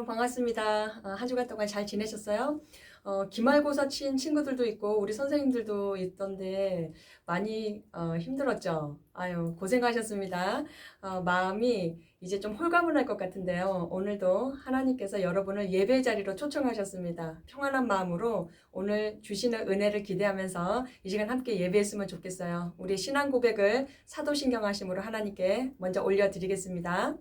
여러분 반갑습니다. 한 주간 동안 잘 지내셨어요? 기말고사 친 친구들도 있고 우리 선생님들도 있던데 많이 힘들었죠? 아유 고생하셨습니다. 마음이 이제 좀 홀가분할 것 같은데요. 오늘도 하나님께서 여러분을 예배 자리로 초청하셨습니다. 평안한 마음으로 오늘 주시는 은혜를 기대하면서 이 시간 함께 예배했으면 좋겠어요. 우리 신앙 고백을 사도신경하심으로 하나님께 먼저 올려드리겠습니다.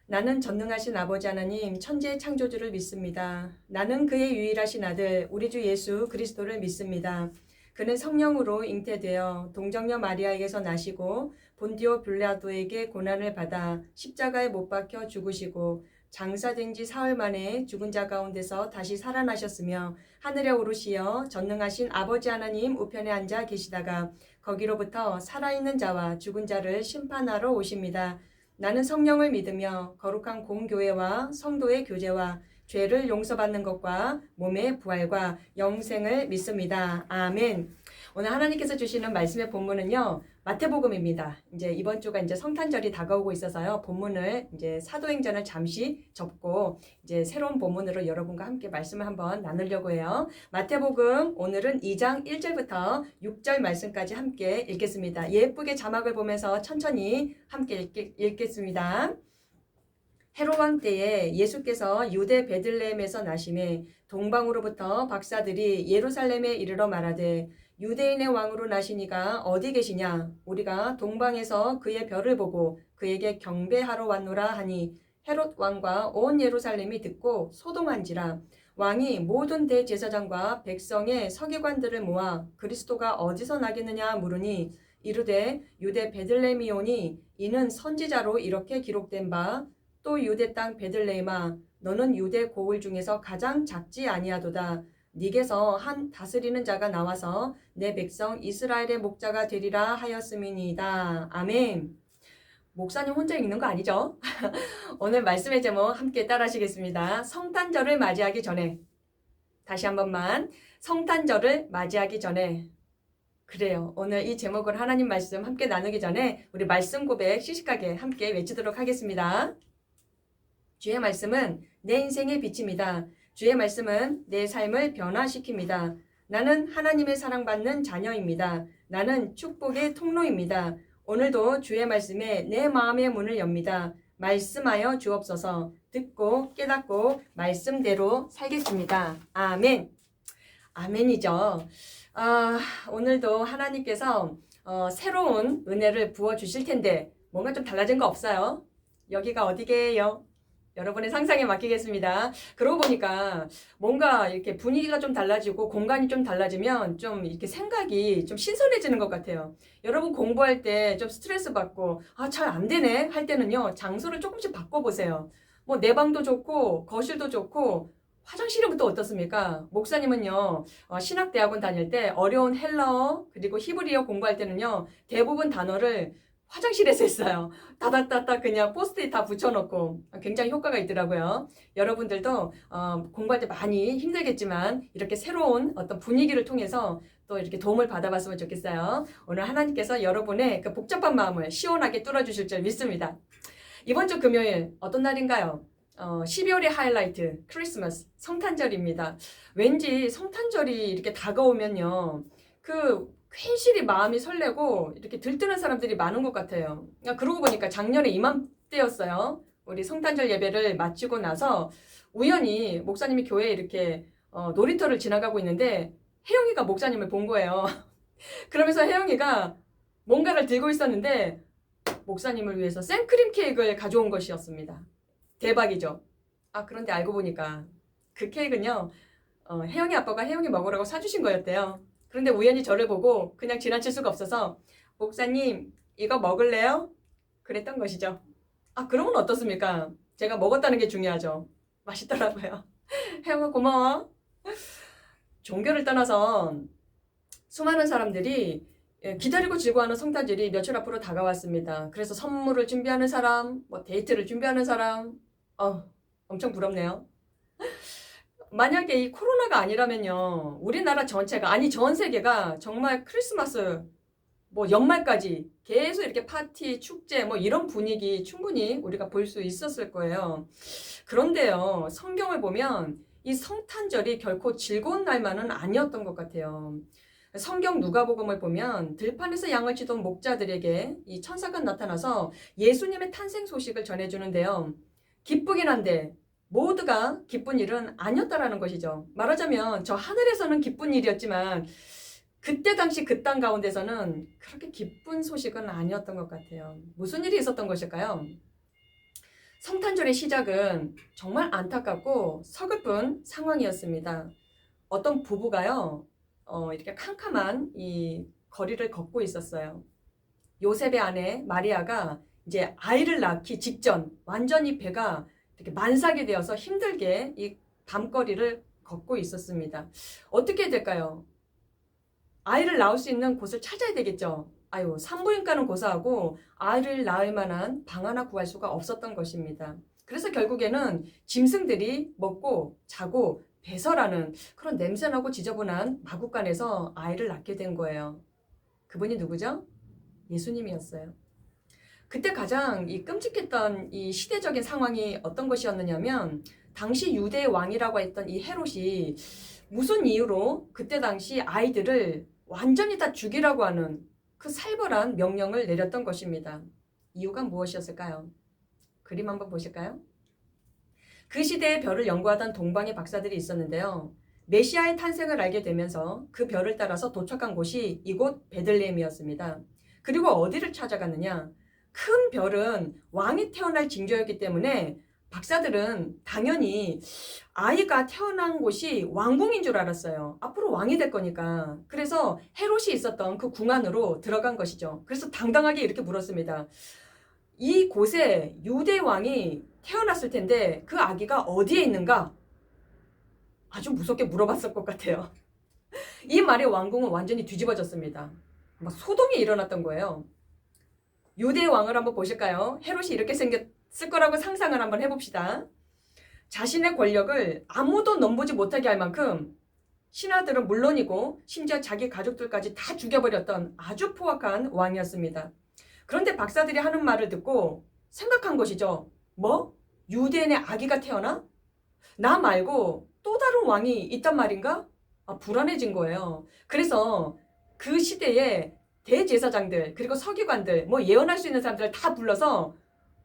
나는 전능하신 아버지 하나님 천지의 창조주를 믿습니다. 나는 그의 유일하신 아들 우리 주 예수 그리스도를 믿습니다. 그는 성령으로 잉태되어 동정녀 마리아에게서 나시고 본디오 빌라도에게 고난을 받아 십자가에 못 박혀 죽으시고 장사된 지 사흘 만에 죽은 자 가운데서 다시 살아나셨으며 하늘에 오르시어 전능하신 아버지 하나님 우편에 앉아 계시다가 거기로부터 살아있는 자와 죽은 자를 심판하러 오십니다. 나는 성령을 믿으며 거룩한 공교회와 성도의 교제와 죄를 용서받는 것과 몸의 부활과 영생을 믿습니다. 아멘. 오늘 하나님께서 주시는 말씀의 본문은요, 마태복음입니다. 이제 이번 주가 이제 성탄절이 다가오고 있어서요, 본문을 이제 사도행전을 잠시 접고 이제 새로운 본문으로 여러분과 함께 말씀을 한번 나누려고 해요. 마태복음 오늘은 2장 1절부터 6절 말씀까지 함께 읽겠습니다. 예쁘게 자막을 보면서 천천히 함께 읽겠습니다. 헤롯 왕 때에 예수께서 유대 베들레헴에서 나심에 동방으로부터 박사들이 예루살렘에 이르러 말하되 유대인의 왕으로 나시니가 어디 계시냐? 우리가 동방에서 그의 별을 보고 그에게 경배하러 왔노라 하니 헤롯 왕과 온 예루살렘이 듣고 소동한지라. 왕이 모든 대제사장과 백성의 서기관들을 모아 그리스도가 어디서 나겠느냐 물으니 이르되 유대 베들레헴이오니 이는 선지자로 이렇게 기록된 바 또 유대 땅 베들레헴아 너는 유대 고을 중에서 가장 작지 아니하도다. 네게서 한 다스리는 자가 나와서 내 백성 이스라엘의 목자가 되리라 하였음이니이다. 아멘. 목사님 혼자 읽는 거 아니죠? 오늘 말씀의 제목 함께 따라하시겠습니다. 성탄절을 맞이하기 전에. 다시 한 번만. 성탄절을 맞이하기 전에. 그래요. 오늘 이 제목을 하나님 말씀 함께 나누기 전에 우리 말씀 고백 시식하게 함께 외치도록 하겠습니다. 주의 말씀은 내 인생의 빛입니다. 주의 말씀은 내 삶을 변화시킵니다. 나는 하나님의 사랑받는 자녀입니다. 나는 축복의 통로입니다. 오늘도 주의 말씀에 내 마음의 문을 엽니다. 말씀하여 주옵소서. 듣고 깨닫고 말씀대로 살겠습니다. 아멘. 아멘이죠. 오늘도 하나님께서 새로운 은혜를 부어주실 텐데 뭔가 좀 달라진 거 없어요? 여기가 어디게요? 여러분의 상상에 맡기겠습니다. 그러고 보니까 뭔가 이렇게 분위기가 좀 달라지고 공간이 좀 달라지면 좀 이렇게 생각이 좀 신선해지는 것 같아요. 여러분 공부할 때 좀 스트레스 받고 잘 안 되네 할 때는요. 장소를 조금씩 바꿔보세요. 뭐 내 방도 좋고 거실도 좋고 화장실은 또 어떻습니까? 목사님은요, 신학대학원 다닐 때 어려운 헬라어 그리고 히브리어 공부할 때는요, 대부분 단어를 화장실에서 했어요. 다닥다닥 그냥 포스트잇 다 붙여놓고 굉장히 효과가 있더라고요. 여러분들도 공부할 때 많이 힘들겠지만 이렇게 새로운 어떤 분위기를 통해서 또 이렇게 도움을 받아봤으면 좋겠어요. 오늘 하나님께서 여러분의 그 복잡한 마음을 시원하게 뚫어주실 줄 믿습니다. 이번 주 금요일 어떤 날인가요? 12월의 하이라이트 크리스마스 성탄절입니다. 왠지 성탄절이 이렇게 다가오면요. 괜시리 마음이 설레고 이렇게 들뜨는 사람들이 많은 것 같아요. 그러고 보니까 작년에 이맘때였어요. 우리 성탄절 예배를 마치고 나서 우연히 목사님이 교회에 이렇게 놀이터를 지나가고 있는데 혜영이가 목사님을 본 거예요. 그러면서 혜영이가 뭔가를 들고 있었는데 목사님을 위해서 생크림 케이크를 가져온 것이었습니다. 대박이죠. 그런데 알고 보니까 그 케이크는요. 혜영이 아빠가 혜영이 먹으라고 사주신 거였대요. 그런데 우연히 저를 보고 그냥 지나칠 수가 없어서 목사님 이거 먹을래요? 그랬던 것이죠. 그러면 어떻습니까? 제가 먹었다는 게 중요하죠. 맛있더라고요. 혜영아 고마워. 종교를 떠나서 수많은 사람들이 기다리고 즐거워하는 성탄절이 며칠 앞으로 다가왔습니다. 그래서 선물을 준비하는 사람, 데이트를 준비하는 사람, 엄청 부럽네요. 만약에 이 코로나가 아니라면요, 우리나라 전체가, 아니 전 세계가 정말 크리스마스 뭐 연말까지 계속 이렇게 파티, 축제 뭐 이런 분위기 충분히 우리가 볼 수 있었을 거예요. 그런데요, 성경을 보면 이 성탄절이 결코 즐거운 날만은 아니었던 것 같아요. 성경 누가복음을 보면 들판에서 양을 치던 목자들에게 이 천사가 나타나서 예수님의 탄생 소식을 전해주는데요. 기쁘긴 한데 모두가 기쁜 일은 아니었다라는 것이죠. 말하자면 저 하늘에서는 기쁜 일이었지만 그때 당시 그 땅 가운데서는 그렇게 기쁜 소식은 아니었던 것 같아요. 무슨 일이 있었던 것일까요? 성탄절의 시작은 정말 안타깝고 서글픈 상황이었습니다. 어떤 부부가요, 이렇게 캄캄한 이 거리를 걷고 있었어요. 요셉의 아내 마리아가 이제 아이를 낳기 직전 완전히 배가 이렇게 만삭이 되어서 힘들게 이 밤거리를 걷고 있었습니다. 어떻게 될까요? 아이를 낳을 수 있는 곳을 찾아야 되겠죠. 아유, 산부인과는 고사하고 아이를 낳을 만한 방 하나 구할 수가 없었던 것입니다. 그래서 결국에는 짐승들이 먹고 자고 배설하는 그런 냄새나고 지저분한 마구간에서 아이를 낳게 된 거예요. 그분이 누구죠? 예수님이었어요. 그때 가장 이 끔찍했던 이 시대적인 상황이 어떤 것이었느냐면 당시 유대의 왕이라고 했던 이 헤롯이 무슨 이유로 그때 당시 아이들을 완전히 다 죽이라고 하는 그 살벌한 명령을 내렸던 것입니다. 이유가 무엇이었을까요? 그림 한번 보실까요? 그 시대의 별을 연구하던 동방의 박사들이 있었는데요. 메시아의 탄생을 알게 되면서 그 별을 따라서 도착한 곳이 이곳 베들레헴이었습니다. 그리고 어디를 찾아갔느냐? 큰 별은 왕이 태어날 징조였기 때문에 박사들은 당연히 아이가 태어난 곳이 왕궁인 줄 알았어요. 앞으로 왕이 될 거니까. 그래서 헤롯이 있었던 그 궁 안으로 들어간 것이죠. 그래서 당당하게 이렇게 물었습니다. 이 곳에 유대 왕이 태어났을 텐데 그 아기가 어디에 있는가? 아주 무섭게 물어봤을 것 같아요. 이 말에 왕궁은 완전히 뒤집어졌습니다. 막 소동이 일어났던 거예요. 유대 왕을 한번 보실까요? 헤롯이 이렇게 생겼을 거라고 상상을 한번 해봅시다. 자신의 권력을 아무도 넘보지 못하게 할 만큼 신하들은 물론이고 심지어 자기 가족들까지 다 죽여버렸던 아주 포악한 왕이었습니다. 그런데 박사들이 하는 말을 듣고 생각한 것이죠. 뭐? 유대인의 아기가 태어나? 나 말고 또 다른 왕이 있단 말인가? 불안해진 거예요. 그래서 그 시대에 대제사장들 그리고 서기관들 뭐 예언할 수 있는 사람들을 다 불러서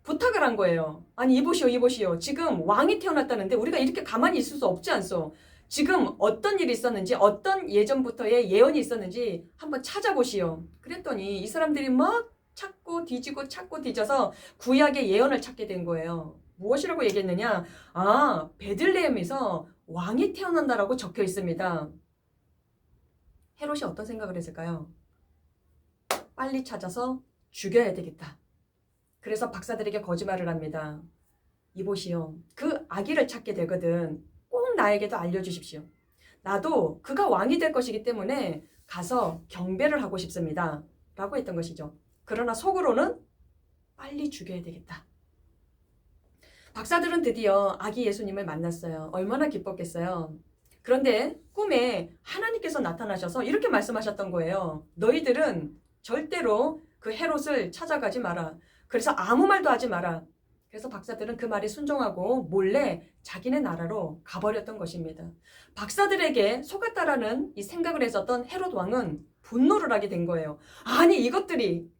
부탁을 한 거예요. 아니 이보시오. 지금 왕이 태어났다는데 우리가 이렇게 가만히 있을 수 없지 않소. 지금 어떤 일이 있었는지 어떤 예전부터의 예언이 있었는지 한번 찾아보시오. 그랬더니 이 사람들이 막 찾고 뒤져서 구약의 예언을 찾게 된 거예요. 무엇이라고 얘기했느냐? 베들레헴에서 왕이 태어난다라고 적혀 있습니다. 헤롯이 어떤 생각을 했을까요? 빨리 찾아서 죽여야 되겠다. 그래서 박사들에게 거짓말을 합니다. 이보시오. 그 아기를 찾게 되거든. 꼭 나에게도 알려주십시오. 나도 그가 왕이 될 것이기 때문에 가서 경배를 하고 싶습니다. 라고 했던 것이죠. 그러나 속으로는 빨리 죽여야 되겠다. 박사들은 드디어 아기 예수님을 만났어요. 얼마나 기뻤겠어요. 그런데 꿈에 하나님께서 나타나셔서 이렇게 말씀하셨던 거예요. 너희들은 절대로 그 헤롯을 찾아가지 마라. 그래서 아무 말도 하지 마라. 그래서 박사들은 그 말에 순종하고 몰래 자기네 나라로 가버렸던 것입니다. 박사들에게 속았다라는 이 생각을 했었던 헤롯 왕은 분노를 하게 된 거예요. 아니 이것들이.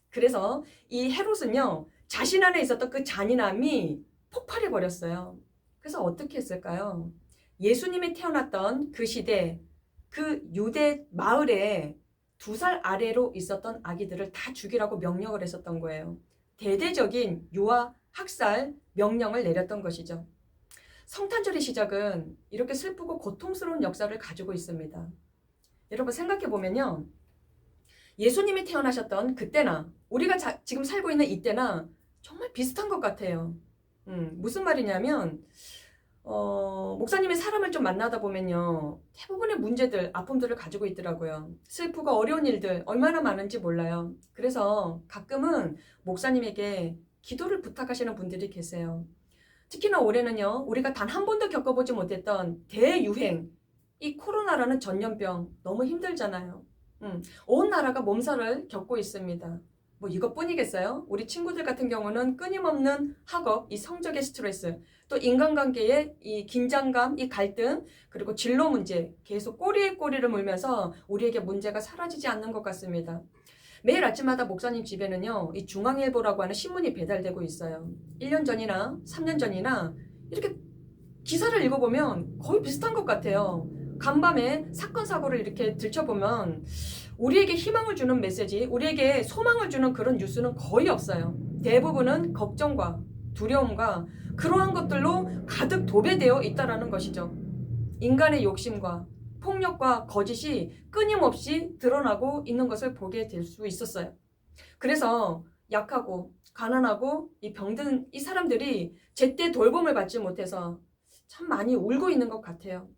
그래서 이 헤롯은요. 자신 안에 있었던 그 잔인함이 폭발해 버렸어요. 그래서 어떻게 했을까요? 예수님이 태어났던 그 시대 그 유대 마을에 2살 아래로 있었던 아기들을 다 죽이라고 명령을 했었던 거예요. 대대적인 유아 학살 명령을 내렸던 것이죠. 성탄절의 시작은 이렇게 슬프고 고통스러운 역사를 가지고 있습니다. 여러분 생각해 보면요. 예수님이 태어나셨던 그때나 우리가 지금 살고 있는 이때나 정말 비슷한 것 같아요. 무슨 말이냐면 목사님이 사람을 좀 만나다 보면요. 대부분의 문제들, 아픔들을 가지고 있더라고요. 슬프고 어려운 일들 얼마나 많은지 몰라요. 그래서 가끔은 목사님에게 기도를 부탁하시는 분들이 계세요. 특히나 올해는요. 우리가 단 한 번도 겪어보지 못했던 대유행, 이 코로나라는 전염병 너무 힘들잖아요. 온 나라가 몸살을 겪고 있습니다. 뭐 이것뿐이겠어요? 우리 친구들 같은 경우는 끊임없는 학업, 이 성적의 스트레스, 또 인간관계의 이 긴장감, 이 갈등, 그리고 진로 문제 계속 꼬리에 꼬리를 물면서 우리에게 문제가 사라지지 않는 것 같습니다. 매일 아침마다 목사님 집에는요, 이 중앙일보라고 하는 신문이 배달되고 있어요. 1년 전이나 3년 전이나 이렇게 기사를 읽어보면 거의 비슷한 것 같아요. 간밤에 사건 사고를 이렇게 들춰보면 우리에게 희망을 주는 메시지, 우리에게 소망을 주는 그런 뉴스는 거의 없어요. 대부분은 걱정과 두려움과 그러한 것들로 가득 도배되어 있다는 것이죠. 인간의 욕심과 폭력과 거짓이 끊임없이 드러나고 있는 것을 보게 될 수 있었어요. 그래서 약하고 가난하고 이 병든 이 사람들이 제때 돌봄을 받지 못해서 참 많이 울고 있는 것 같아요.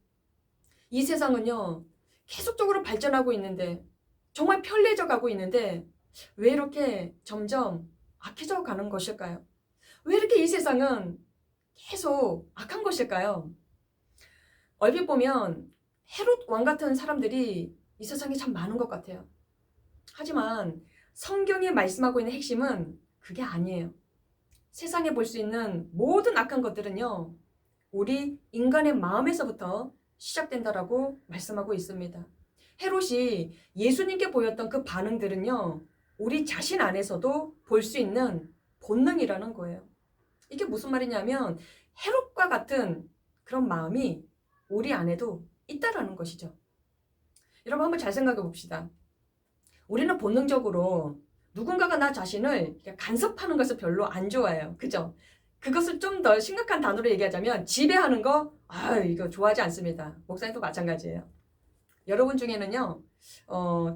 이 세상은요, 계속적으로 발전하고 있는데, 정말 편리해져 가고 있는데, 왜 이렇게 점점 악해져 가는 것일까요? 왜 이렇게 이 세상은 계속 악한 것일까요? 얼핏 보면 헤롯 왕 같은 사람들이 이 세상에 참 많은 것 같아요. 하지만 성경이 말씀하고 있는 핵심은 그게 아니에요. 세상에 볼 수 있는 모든 악한 것들은요, 우리 인간의 마음에서부터 시작된다라고 말씀하고 있습니다. 헤롯이 예수님께 보였던 그 반응들은요, 우리 자신 안에서도 볼 수 있는 본능이라는 거예요. 이게 무슨 말이냐면 헤롯과 같은 그런 마음이 우리 안에도 있다라는 것이죠. 여러분 한번 잘 생각해 봅시다. 우리는 본능적으로 누군가가 나 자신을 간섭하는 것을 별로 안 좋아해요. 그죠? 그것을 좀 더 심각한 단어로 얘기하자면 지배하는 거, 이거 좋아하지 않습니다. 목사님도 마찬가지예요. 여러분 중에는요,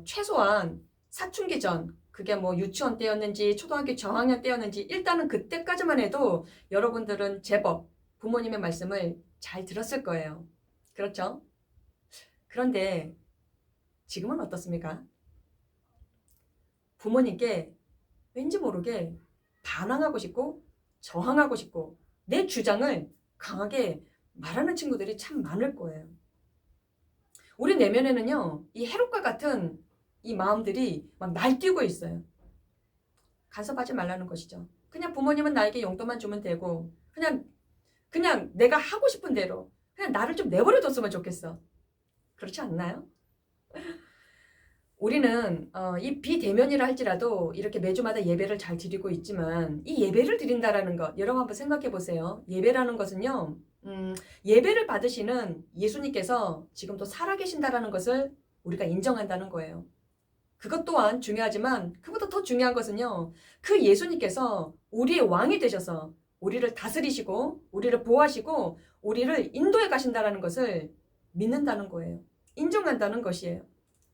최소한 사춘기 전, 그게 뭐 유치원 때였는지 초등학교 저학년 때였는지 일단은 그때까지만 해도 여러분들은 제법 부모님의 말씀을 잘 들었을 거예요. 그렇죠? 그런데 지금은 어떻습니까? 부모님께 왠지 모르게 반항하고 싶고 저항하고 싶고 내 주장을 강하게 말하는 친구들이 참 많을 거예요. 우리 내면에는요, 이 헤롯과 같은 이 마음들이 막 날뛰고 있어요. 간섭하지 말라는 것이죠. 그냥 부모님은 나에게 용돈만 주면 되고 그냥 내가 하고 싶은 대로 그냥 나를 좀 내버려 뒀으면 좋겠어. 그렇지 않나요? 우리는 이 비대면이라 할지라도 이렇게 매주마다 예배를 잘 드리고 있지만 이 예배를 드린다라는 것 여러분 한번 생각해 보세요. 예배라는 것은요. 예배를 받으시는 예수님께서 지금도 살아계신다라는 것을 우리가 인정한다는 거예요. 그것 또한 중요하지만 그보다 더 중요한 것은요. 그 예수님께서 우리의 왕이 되셔서 우리를 다스리시고 우리를 보호하시고 우리를 인도해 가신다라는 것을 믿는다는 거예요. 인정한다는 것이에요.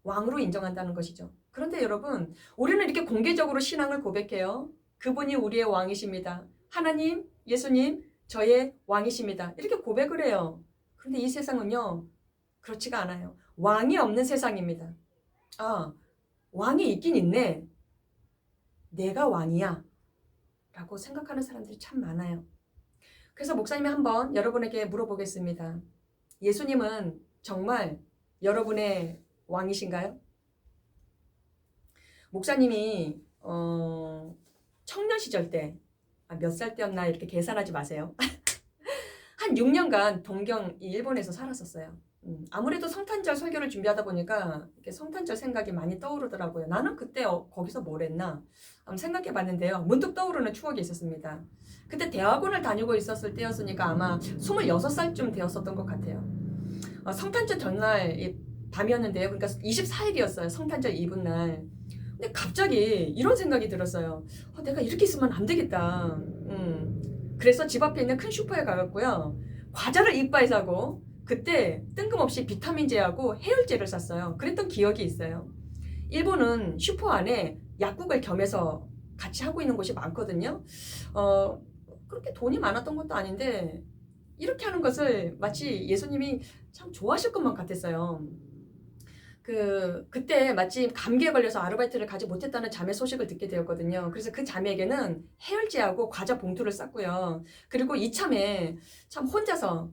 왕으로 인정한다는 것이죠. 그런데 여러분, 우리는 이렇게 공개적으로 신앙을 고백해요. 그분이 우리의 왕이십니다. 하나님, 예수님, 저의 왕이십니다. 이렇게 고백을 해요. 그런데 이 세상은요, 그렇지가 않아요. 왕이 없는 세상입니다. 왕이 있긴 있네. 내가 왕이야. 라고 생각하는 사람들이 참 많아요. 그래서 목사님이 한번 여러분에게 물어보겠습니다. 예수님은 정말 여러분의 왕이신가요? 목사님이 청년 시절 때 몇 살 때였나 이렇게 계산하지 마세요. 한 6년간 동경 일본에서 살았었어요. 아무래도 성탄절 설교를 준비하다 보니까 이렇게 성탄절 생각이 많이 떠오르더라고요. 나는 그때 거기서 뭘 했나 한번 생각해 봤는데요. 문득 떠오르는 추억이 있었습니다. 그때 대학원을 다니고 있었을 때였으니까 아마 26살쯤 되었었던 것 같아요. 성탄절 전날 밤이었는데요. 그러니까 24일이었어요. 성탄절 이브 날. 근데 갑자기 이런 생각이 들었어요. 내가 이렇게 있으면 안 되겠다. 그래서 집 앞에 있는 큰 슈퍼에 가봤고요. 과자를 이빠이 사고 그때 뜬금없이 비타민제하고 해열제를 샀어요. 그랬던 기억이 있어요. 일본은 슈퍼 안에 약국을 겸해서 같이 하고 있는 곳이 많거든요. 그렇게 돈이 많았던 것도 아닌데 이렇게 하는 것을 마치 예수님이 참 좋아하실 것만 같았어요. 그때 마침 감기에 걸려서 아르바이트를 가지 못했다는 자매 소식을 듣게 되었거든요. 그래서 그 자매에게는 해열제하고 과자 봉투를 쌌고요. 그리고 이참에 참 혼자서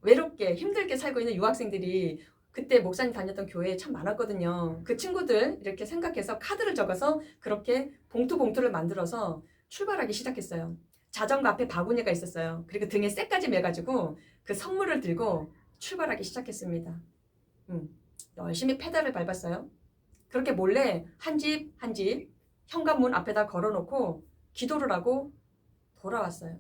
외롭게 힘들게 살고 있는 유학생들이 그때 목사님 다녔던 교회에 참 많았거든요. 그 친구들 이렇게 생각해서 카드를 적어서 그렇게 봉투를 만들어서 출발하기 시작했어요. 자전거 앞에 바구니가 있었어요. 그리고 등에 쇠까지 매가지고 그 선물을 들고 출발하기 시작했습니다. 열심히 페달을 밟았어요. 그렇게 몰래 한 집 한 집 현관문 앞에다 걸어놓고 기도를 하고 돌아왔어요.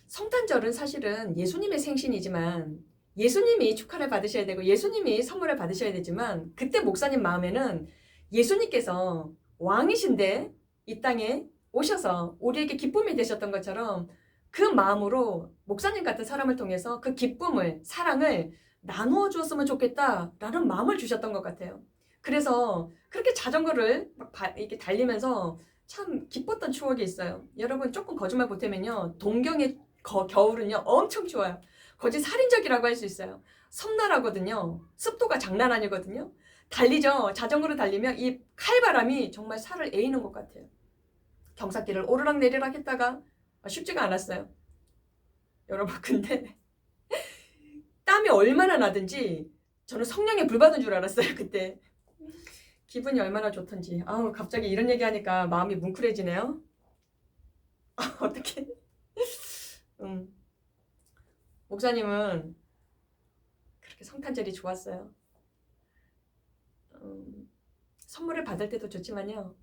성탄절은 사실은 예수님의 생신이지만 예수님이 축하를 받으셔야 되고 예수님이 선물을 받으셔야 되지만 그때 목사님 마음에는 예수님께서 왕이신데 이 땅에 오셔서 우리에게 기쁨이 되셨던 것처럼 그 마음으로 목사님 같은 사람을 통해서 그 기쁨을, 사랑을 나누어 주었으면 좋겠다라는 마음을 주셨던 것 같아요. 그래서 그렇게 자전거를 막 이렇게 달리면서 참 기뻤던 추억이 있어요. 여러분 조금 거짓말 보태면요. 동경의 겨울은요 엄청 추워요. 거짓 살인적이라고 할 수 있어요. 섬나라거든요. 습도가 장난 아니거든요. 달리죠. 자전거로 달리면 이 칼바람이 정말 살을 에이는 것 같아요. 경사길을 오르락 내리락 했다가 쉽지가 않았어요. 여러분 근데 땀이 얼마나 나든지 저는 성령에 불 받은 줄 알았어요. 그때 기분이 얼마나 좋던지. 아우 갑자기 이런 얘기하니까 마음이 뭉클해지네요. 어떡해. 목사님은 그렇게 성탄절이 좋았어요. 선물을 받을 때도 좋지만요.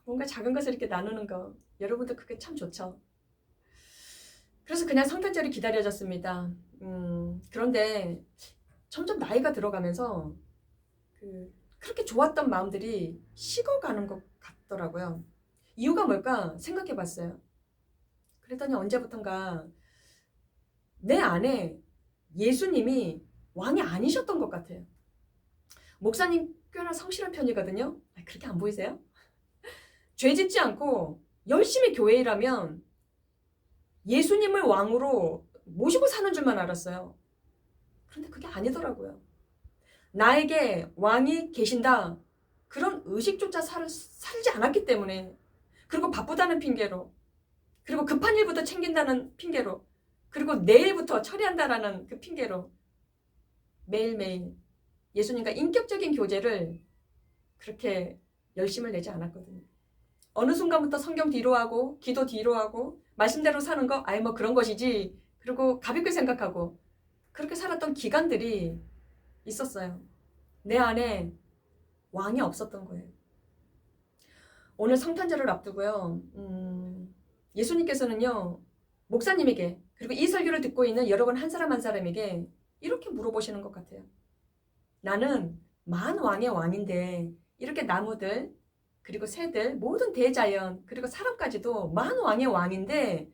뭔가 작은 것을 이렇게 나누는 거 여러분도 그게 참 좋죠. 그래서 그냥 성탄절이 기다려졌습니다. 그런데 점점 나이가 들어가면서 그렇게 좋았던 마음들이 식어가는 것 같더라고요. 이유가 뭘까 생각해 봤어요. 그랬더니 언제부턴가 내 안에 예수님이 왕이 아니셨던 것 같아요. 목사님 꽤나 성실한 편이거든요. 그렇게 안 보이세요? 죄 짓지 않고 열심히 교회 일하면 예수님을 왕으로 모시고 사는 줄만 알았어요. 그런데 그게 아니더라고요. 나에게 왕이 계신다. 그런 의식조차 살지 않았기 때문에, 그리고 바쁘다는 핑계로, 그리고 급한 일부터 챙긴다는 핑계로, 그리고 내일부터 처리한다라는 그 핑계로 매일매일 예수님과 인격적인 교제를 그렇게 열심을 내지 않았거든요. 어느 순간부터 성경 뒤로 하고 기도 뒤로 하고 말씀대로 사는 거 아예 뭐 그런 것이지, 그리고 가볍게 생각하고 그렇게 살았던 기간들이 있었어요. 내 안에 왕이 없었던 거예요. 오늘 성탄절을 앞두고요. 예수님께서는요. 목사님에게 그리고 이 설교를 듣고 있는 여러분 한 사람 한 사람에게 이렇게 물어보시는 것 같아요. 나는 만왕의 왕인데 이렇게 나무들 그리고 새들 모든 대자연 그리고 사람까지도 만왕의 왕인데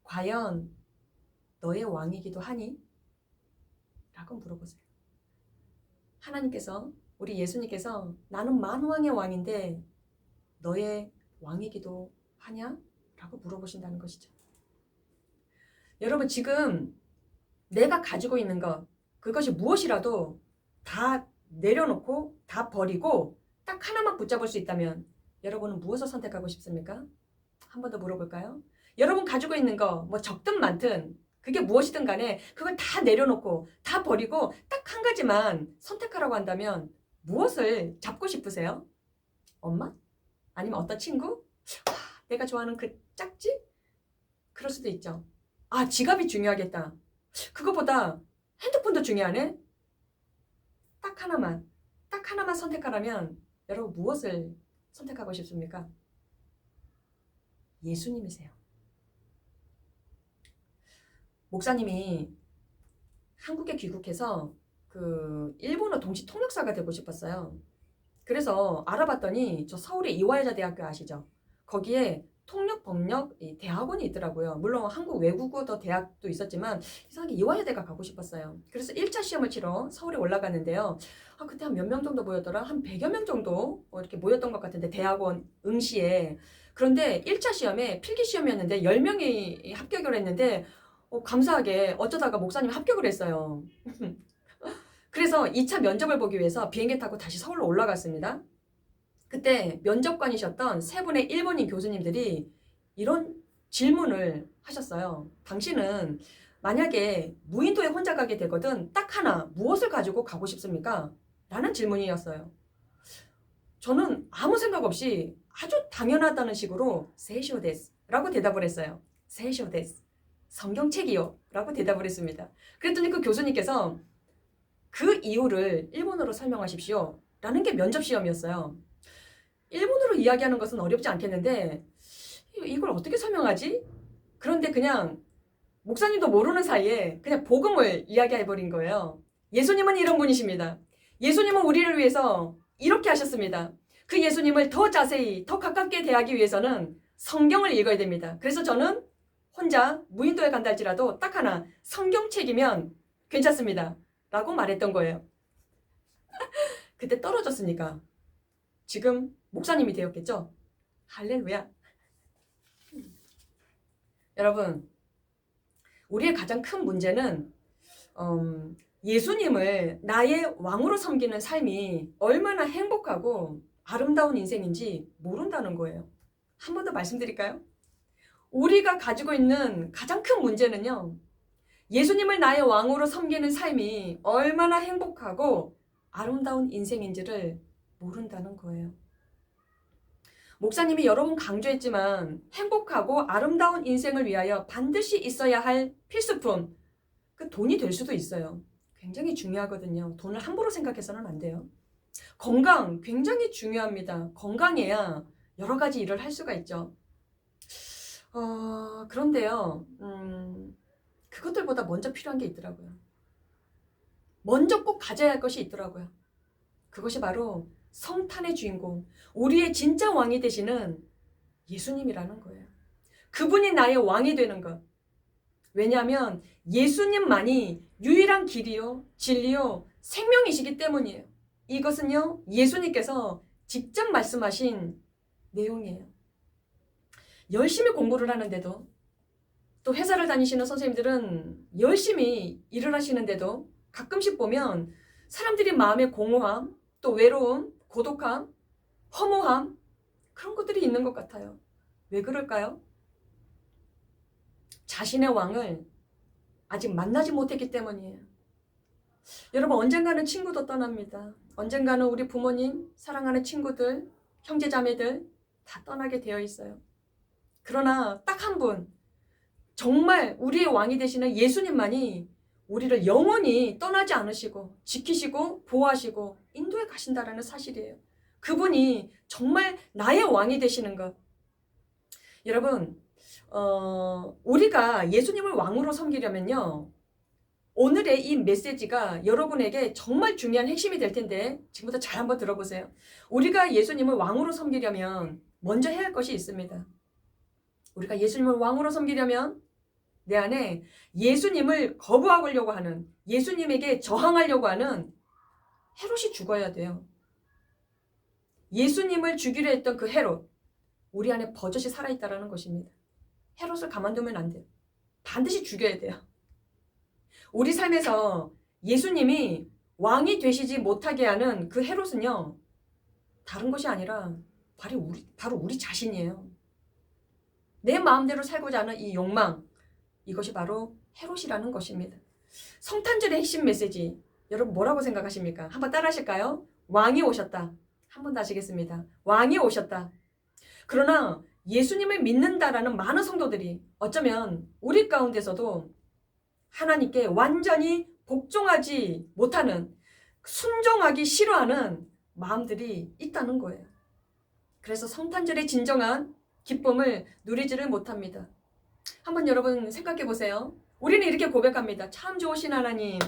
과연 너의 왕이기도 하니? 라고 물어보세요. 하나님께서 우리 예수님께서 나는 만왕의 왕인데 너의 왕이기도 하냐? 라고 물어보신다는 것이죠. 여러분 지금 내가 가지고 있는 것 그것이 무엇이라도 다 내려놓고 다 버리고 딱 하나만 붙잡을 수 있다면 여러분은 무엇을 선택하고 싶습니까? 한 번 더 물어볼까요? 여러분 가지고 있는 거 뭐 적든 많든 그게 무엇이든 간에 그걸 다 내려놓고 다 버리고 딱 한 가지만 선택하라고 한다면 무엇을 잡고 싶으세요? 엄마? 아니면 어떤 친구? 내가 좋아하는 그 짝지? 그럴 수도 있죠. 지갑이 중요하겠다. 그거보다 핸드폰도 중요하네? 딱 하나만 선택하라면 여러분 무엇을 선택하고 싶습니까? 예수님이세요. 목사님이 한국에 귀국해서 그 일본어 동시 통역사가 되고 싶었어요. 그래서 알아봤더니 저 서울의 이화여자 대학교 아시죠? 거기에 통역 법력 대학원이 있더라고요. 물론 한국 외국어 대학도 있었지만 이상하게 이화여대가 가고 싶었어요. 그래서 1차 시험을 치러 서울에 올라갔는데요. 그때 한 몇 명 정도 모였더라? 한 100여 명 정도 이렇게 모였던 것 같은데 대학원 응시에. 그런데 1차 시험에 필기 시험이었는데 10명이 합격을 했는데 감사하게 어쩌다가 목사님이 합격을 했어요. 그래서 2차 면접을 보기 위해서 비행기 타고 다시 서울로 올라갔습니다. 그때 면접관이셨던 세 분의 일본인 교수님들이 이런 질문을 하셨어요. 당신은 만약에 무인도에 혼자 가게 되거든 딱 하나 무엇을 가지고 가고 싶습니까? 라는 질문이었어요. 저는 아무 생각 없이 아주 당연하다는 식으로 세이쇼 데스 라고 대답을 했어요. 세이쇼 데스. 성경책이요 라고 대답을 했습니다. 그랬더니 그 교수님께서 그 이유를 일본어로 설명하십시오 라는 게 면접 시험이었어요. 일본어로 이야기하는 것은 어렵지 않겠는데 이걸 어떻게 설명하지? 그런데 그냥 목사님도 모르는 사이에 그냥 복음을 이야기해버린 거예요. 예수님은 이런 분이십니다. 예수님은 우리를 위해서 이렇게 하셨습니다. 그 예수님을 더 자세히 더 가깝게 대하기 위해서는 성경을 읽어야 됩니다. 그래서 저는 혼자 무인도에 간다 할지라도 딱 하나 성경책이면 괜찮습니다 라고 말했던 거예요. 그때 떨어졌으니까 지금 목사님이 되었겠죠? 할렐루야. 여러분, 우리의 가장 큰 문제는 예수님을 나의 왕으로 섬기는 삶이 얼마나 행복하고 아름다운 인생인지 모른다는 거예요. 한 번 더 말씀드릴까요? 우리가 가지고 있는 가장 큰 문제는요. 예수님을 나의 왕으로 섬기는 삶이 얼마나 행복하고 아름다운 인생인지를 모른다는 거예요. 목사님이 여러 번 강조했지만 행복하고 아름다운 인생을 위하여 반드시 있어야 할 필수품, 그 돈이 될 수도 있어요. 굉장히 중요하거든요. 돈을 함부로 생각해서는 안 돼요. 건강 굉장히 중요합니다. 건강해야 여러 가지 일을 할 수가 있죠. 그런데요, 그것들보다 먼저 필요한 게 있더라고요. 먼저 꼭 가져야 할 것이 있더라고요. 그것이 바로 성탄의 주인공, 우리의 진짜 왕이 되시는 예수님이라는 거예요. 그분이 나의 왕이 되는 것. 왜냐하면 예수님만이 유일한 길이요, 진리요, 생명이시기 때문이에요. 이것은요, 예수님께서 직접 말씀하신 내용이에요. 열심히 공부를 하는데도, 또 회사를 다니시는 선생님들은 열심히 일을 하시는데도 가끔씩 보면 사람들이 마음의 공허함, 또 외로움, 고독함, 허무함, 그런 것들이 있는 것 같아요. 왜 그럴까요? 자신의 왕을 아직 만나지 못했기 때문이에요. 여러분, 언젠가는 친구도 떠납니다. 언젠가는 우리 부모님, 사랑하는 친구들, 형제자매들 다 떠나게 되어 있어요. 그러나 딱 한 분, 정말 우리의 왕이 되시는 예수님만이 우리를 영원히 떠나지 않으시고 지키시고 보호하시고 인도해 가신다라는 사실이에요. 그분이 정말 나의 왕이 되시는 것. 여러분, 우리가 예수님을 왕으로 섬기려면요. 오늘의 이 메시지가 여러분에게 정말 중요한 핵심이 될 텐데 지금부터 잘 한번 들어보세요. 우리가 예수님을 왕으로 섬기려면 먼저 해야 할 것이 있습니다. 우리가 예수님을 왕으로 섬기려면 내 안에 예수님을 거부하려고 하는, 예수님에게 저항하려고 하는 헤롯이 죽어야 돼요. 예수님을 죽이려 했던 그 헤롯, 우리 안에 버젓이 살아있다는 것입니다. 헤롯을 가만두면 안 돼요. 반드시 죽여야 돼요. 우리 삶에서 예수님이 왕이 되시지 못하게 하는 그 헤롯은요, 다른 것이 아니라 바로 우리 자신이에요. 내 마음대로 살고자 하는 이 욕망, 이것이 바로 헤롯이라는 것입니다. 성탄절의 핵심 메시지, 여러분 뭐라고 생각하십니까? 한번 따라 하실까요? 왕이 오셨다. 한 번 더 하시겠습니다. 왕이 오셨다. 그러나 예수님을 믿는다라는 많은 성도들이 어쩌면 우리 가운데서도 하나님께 완전히 복종하지 못하는, 순종하기 싫어하는 마음들이 있다는 거예요. 그래서 성탄절의 진정한 기쁨을 누리지를 못합니다. 한번 여러분 생각해 보세요. 우리는 이렇게 고백합니다. 참 좋으신 하나님,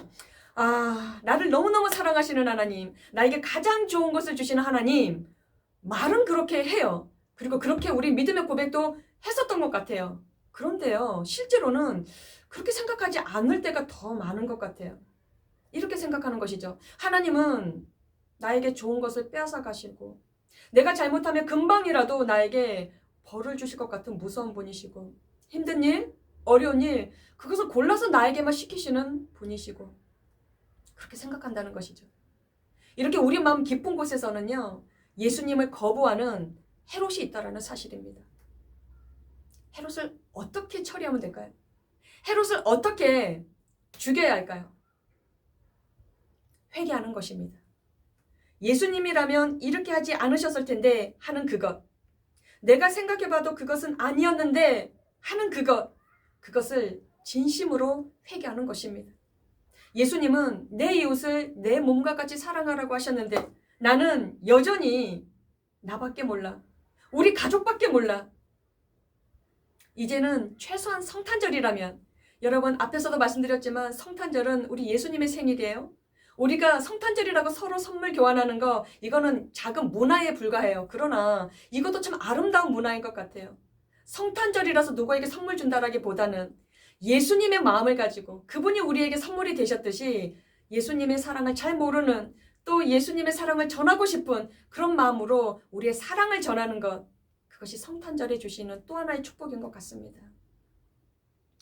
나를 너무너무 사랑하시는 하나님, 나에게 가장 좋은 것을 주시는 하나님. 말은 그렇게 해요. 그리고 그렇게 우리 믿음의 고백도 했었던 것 같아요. 그런데요, 실제로는 그렇게 생각하지 않을 때가 더 많은 것 같아요. 이렇게 생각하는 것이죠. 하나님은 나에게 좋은 것을 빼앗아 가시고, 내가 잘못하면 금방이라도 나에게 벌을 주실 것 같은 무서운 분이시고, 힘든 일, 어려운 일, 그것을 골라서 나에게만 시키시는 분이시고, 그렇게 생각한다는 것이죠. 이렇게 우리 마음 깊은 곳에서는요, 예수님을 거부하는 헤롯이 있다는 사실입니다. 헤롯을 어떻게 처리하면 될까요? 헤롯을 어떻게 죽여야 할까요? 회개하는 것입니다. 예수님이라면 이렇게 하지 않으셨을 텐데 하는 그것. 내가 생각해봐도 그것은 아니었는데 하는 그것. 그것을 진심으로 회개하는 것입니다. 예수님은 내 이웃을 내 몸과 같이 사랑하라고 하셨는데 나는 여전히 나밖에 몰라. 우리 가족밖에 몰라. 이제는 최소한 성탄절이라면, 여러분 앞에서도 말씀드렸지만 성탄절은 우리 예수님의 생일이에요. 우리가 성탄절이라고 서로 선물 교환하는 거, 이거는 작은 문화에 불과해요. 그러나 이것도 참 아름다운 문화인 것 같아요. 성탄절이라서 누구에게 선물 준다라기보다는 예수님의 마음을 가지고 그분이 우리에게 선물이 되셨듯이 예수님의 사랑을 잘 모르는, 또 예수님의 사랑을 전하고 싶은 그런 마음으로 우리의 사랑을 전하는 것, 그것이 성탄절에 주시는 또 하나의 축복인 것 같습니다.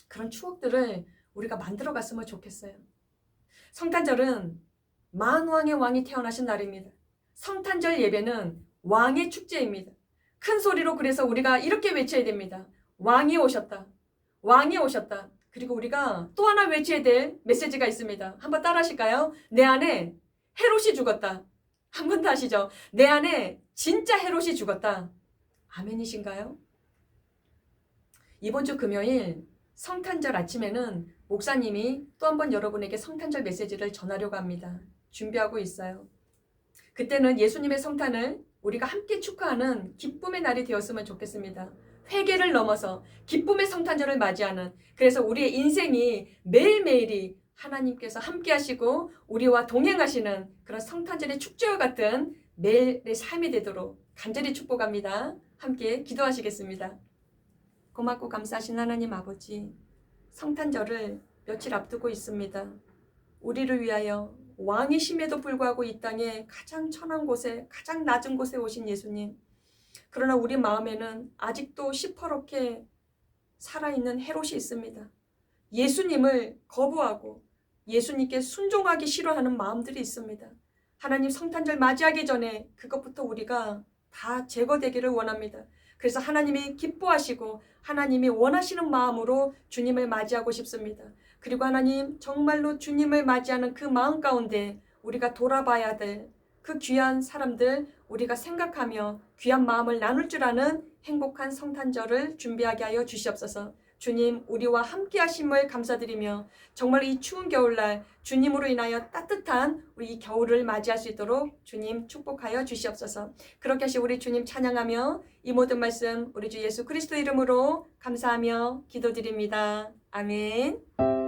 그런 추억들을 우리가 만들어 갔으면 좋겠어요. 성탄절은 만왕의 왕이 태어나신 날입니다. 성탄절 예배는 왕의 축제입니다. 큰 소리로 그래서 우리가 이렇게 외쳐야 됩니다. 왕이 오셨다. 왕이 오셨다. 그리고 우리가 또 하나 외쳐야 될 메시지가 있습니다. 한번 따라 하실까요? 내 안에 헤롯이 죽었다. 한 번 더 하시죠. 내 안에 진짜 헤롯이 죽었다. 아멘이신가요? 이번 주 금요일 성탄절 아침에는 목사님이 또 한 번 여러분에게 성탄절 메시지를 전하려고 합니다. 준비하고 있어요. 그때는 예수님의 성탄을 우리가 함께 축하하는 기쁨의 날이 되었으면 좋겠습니다. 회개를 넘어서 기쁨의 성탄절을 맞이하는, 그래서 우리의 인생이 매일매일이 하나님께서 함께 하시고 우리와 동행하시는 그런 성탄절의 축제와 같은 매일의 삶이 되도록 간절히 축복합니다. 함께 기도하시겠습니다. 고맙고 감사하신 하나님 아버지, 성탄절을 며칠 앞두고 있습니다. 우리를 위하여 왕이심에도 불구하고 이 땅에 가장 천한 곳에, 가장 낮은 곳에 오신 예수님, 그러나 우리 마음에는 아직도 시퍼렇게 살아있는 헤롯이 있습니다. 예수님을 거부하고 예수님께 순종하기 싫어하는 마음들이 있습니다. 하나님, 성탄절 맞이하기 전에 그것부터 우리가 다 제거되기를 원합니다. 그래서 하나님이 기뻐하시고 하나님이 원하시는 마음으로 주님을 맞이하고 싶습니다. 그리고 하나님, 정말로 주님을 맞이하는 그 마음 가운데 우리가 돌아봐야 될 그 귀한 사람들 우리가 생각하며 귀한 마음을 나눌 줄 아는 행복한 성탄절을 준비하게 하여 주시옵소서. 주님, 우리와 함께 하심을 감사드리며 정말 이 추운 겨울날 주님으로 인하여 따뜻한 우리 이 겨울을 맞이할 수 있도록 주님 축복하여 주시옵소서. 그렇게 하시 우리 주님 찬양하며 이 모든 말씀 우리 주 예수 그리스도 이름으로 감사하며 기도드립니다. 아멘.